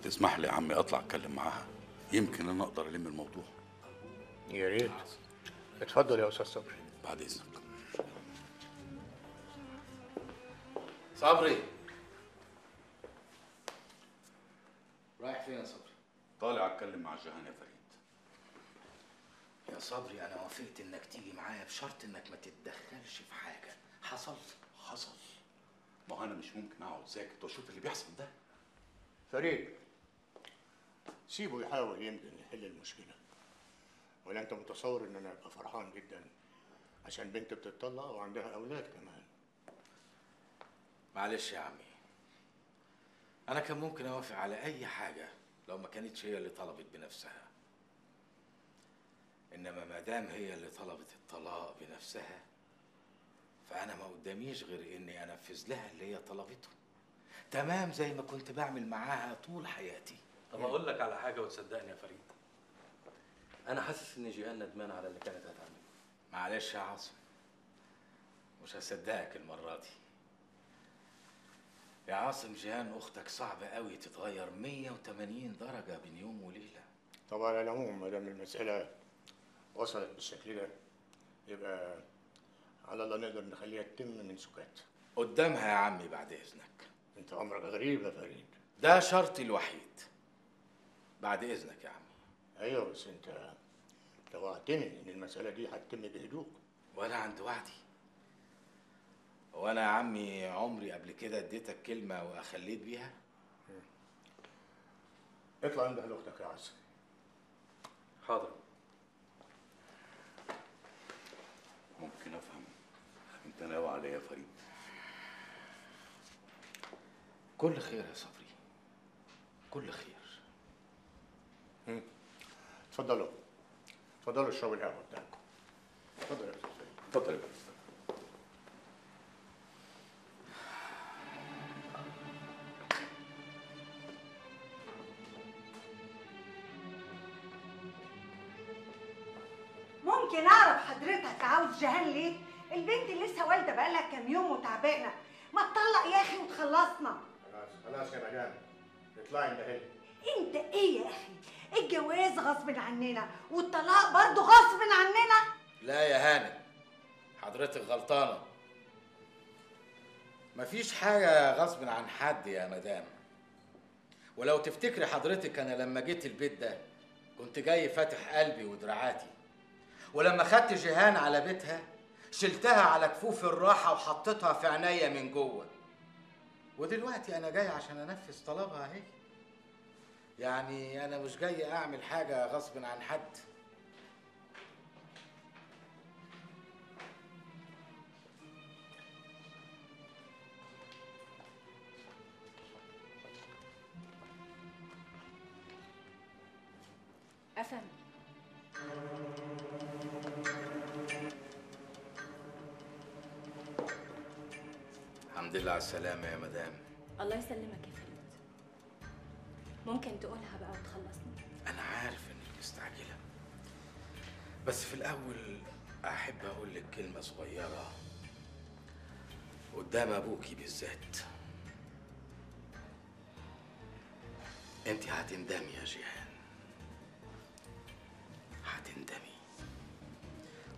تسمح لي يا عمي اطلع اتكلم معاها، يمكن انا اقدر الم الموضوع. يا ريت. اتفضل يا استاذ صبري. بعد اذنك. صبري، رايح فين يا صبري؟ طالع اتكلم مع جيهان يا فريد. يا صبري انا وافقت انك تيجي معايا بشرط انك ما تتدخلش في حاجه. حصل؟ ما هو انا مش ممكن اقعد ساكت واشوف اللي بيحصل ده. فريد، سيبه يحاول، يمكن يحل المشكله. ولا انت متصور ان انا ابقى فرحان جدا عشان بنت بتطلق وعندها اولاد كمان؟ معلش يا عمي، انا كان ممكن اوافق على اي حاجه لو ما كانتش هي اللي طلبت بنفسها، انما ما دام هي اللي طلبت الطلاق بنفسها فانا ما قداميش غير اني انفذ لها اللي هي طلبته، تمام زي ما كنت بعمل معاها طول حياتي. طب اقول لك على حاجه وتصدقني يا فريد، انا حاسس ان جيهان ندمانه على اللي كانت هتعمله. معلش يا عاصم، مش هصدقك المره دي يا عاصم. جيهان اختك صعب قوي تتغير 180 درجه بين يوم وليله. طبعا على العموم ما دام المساله وصلت بالشكل ده يبقى على الله نقدر نخليها تتم من سكات. قدامها يا عمي بعد اذنك. انت امرك غريب يا فريد. ده شرطي الوحيد. بعد اذنك يا عمي. ايوه بس انت وعدتني ان المساله دي هتتم بهدوء. وانا عند وعدي. وانا يا عمي عمري قبل كده اديتك كلمه واخليت بيها؟ اطلع انده لاختك يا عاصم. حاضر. ممكن افهم انت ناوي على ايه يا فريد؟ كل خير يا صبري، كل خير. اتفضلوا اشربوا القهوه بتاعكم. اتفضل يا استاذ فريد. اتفضل يا فريد. ممكن اعرف حضرتك عاوز جيهان ليه؟ البنت لسه والده بقالها كام يوم وتعبانه، ما تطلق يا اخي وتخلصنا. خلاص يا مدام، اطلعي اندهلي. انت ايه يا اخي؟ الجواز غصب عننا والطلاق برضه غصب عننا. لا يا هانم، حضرتك غلطانه. مفيش حاجه غصب عن حد يا مدام. ولو تفتكري حضرتك انا لما جيت البيت ده كنت جاي فاتح قلبي ودراعاتي، ولما خدت جيهان على بيتها شلتها على كفوف الراحه وحطيتها في عينيا من جوه. ودلوقتي انا جاي عشان انفذ طلبها اهي. يعني انا مش جاي اعمل حاجه غصب عن حد. أفهم. الحمد لله على السلامه يا مدام. الله يسلمك يا فريد. ممكن تقولها بقى وتخلصني؟ أنا عارف إنك مستعجلة، بس في الأول أحب أقول لك كلمة صغيرة قدام أبوكي بالذات. أنت هتندمي يا جيهان، هتندمي.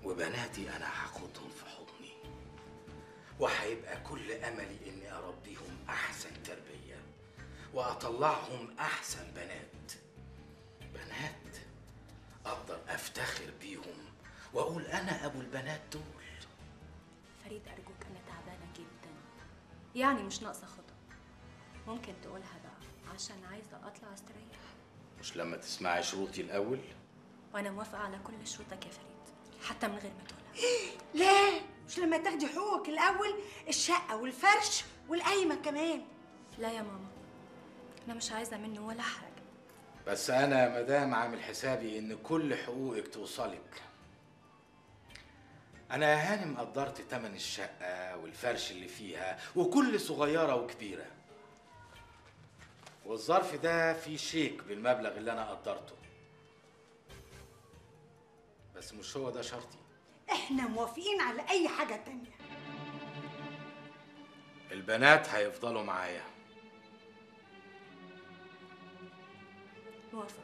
وبناتي أنا هاخدهم في حضني، وهيبقى كل أملي إني أربيهم أحسن تربية وأطلعهم أحسن بنات أقدر أفتخر بيهم وأقول أنا أبو البنات دول. فريد أرجوك، أنا تعبانة جدا، يعني مش ناقصة خطأ. ممكن تقولها بقى عشان عايزة أطلع أستريح. مش لما تسمعي شروطي الأول؟ وأنا موافقة على كل شروطك يا فريد، حتى من غير ما تقولها. لا، مش لما تاخدي حقوقك الأول، الشقة والفرش والقايمة كمان. لا يا ماما، أنا مش عايزة منه ولا حاجة. بس أنا يا مدام عامل حسابي إن كل حقوقك توصلك. أنا يا هانم قدرت تمن الشقة والفرش اللي فيها وكل صغيرة وكبيرة، والظرف ده فيه شيك بالمبلغ اللي أنا قدرته. بس مش هو ده شرطي. احنا موافقين على أي حاجة تانية. البنات هيفضلوا معايا، موافقة.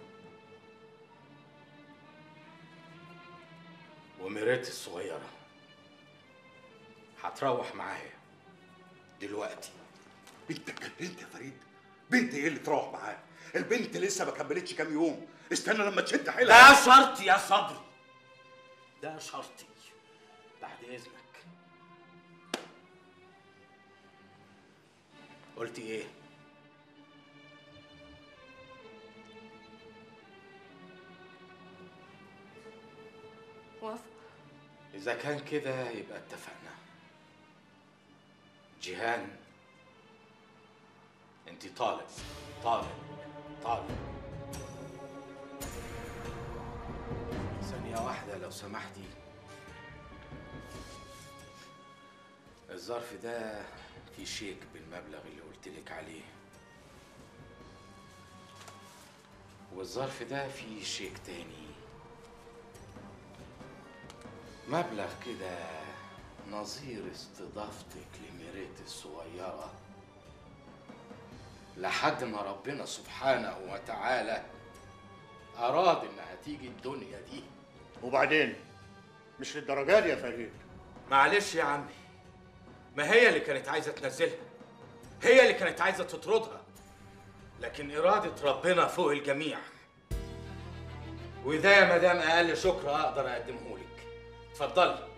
وميريت الصغيرة هتروح معايا دلوقتي. انت اتجننت يا فريد؟ بنت ايه اللي تروح معاه؟ البنت لسه ما كملتش كام يوم، استنى لما تشد حيلها. ده شرطي يا صبري، ده شرطي. بعد اذنك. قلت ايه؟ موافقة. اذا كان كده يبقى اتفقنا. جيهان، انت طالب طالب طالب. ثانية واحدة لو سمحتي. الظرف ده فيه شيك بالمبلغ اللي قلتلك عليه، والظرف ده فيه شيك تاني مبلغ كده نظير استضافتك لميريت الصغيرة لحد ما ربنا سبحانه وتعالى أراد إنها تيجي الدنيا دي. وبعدين مش للدرجه دي يا فريد. معلش يا عمي، ما هي اللي كانت عايزة تنزلها، هي اللي كانت عايزة تطردها، لكن إرادة ربنا فوق الجميع. وده يا مدام أقل شكر أقدر أقدمه لك. اتفضلي.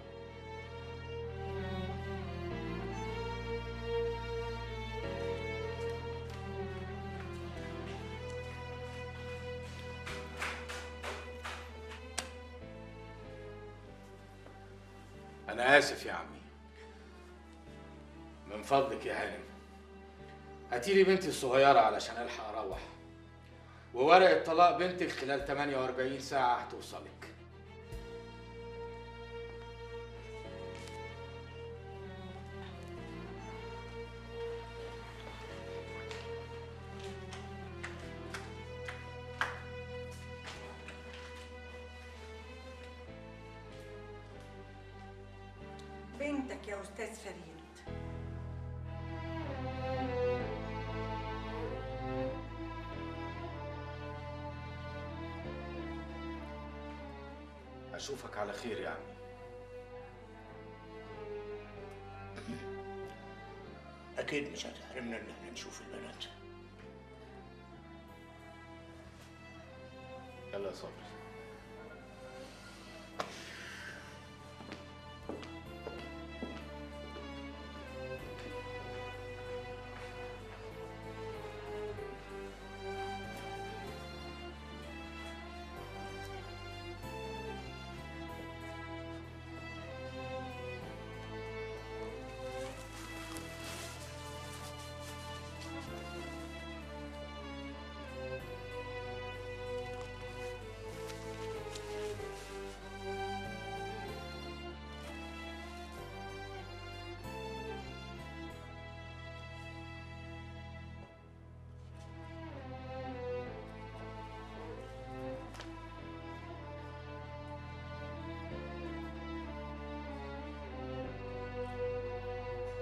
أنا آسف يا عمي. من فضلك يا هانم هاتيلي بنتي الصغيرة علشان ألحق أروح، وورقة طلاق بنتك خلال 48 ساعة هتوصلك. بنتك يا أستاذ فريد. أشوفك على خير يا عمي. اكيد مش هتحرمنا ان احنا نشوف البنات. يلا يا صبري.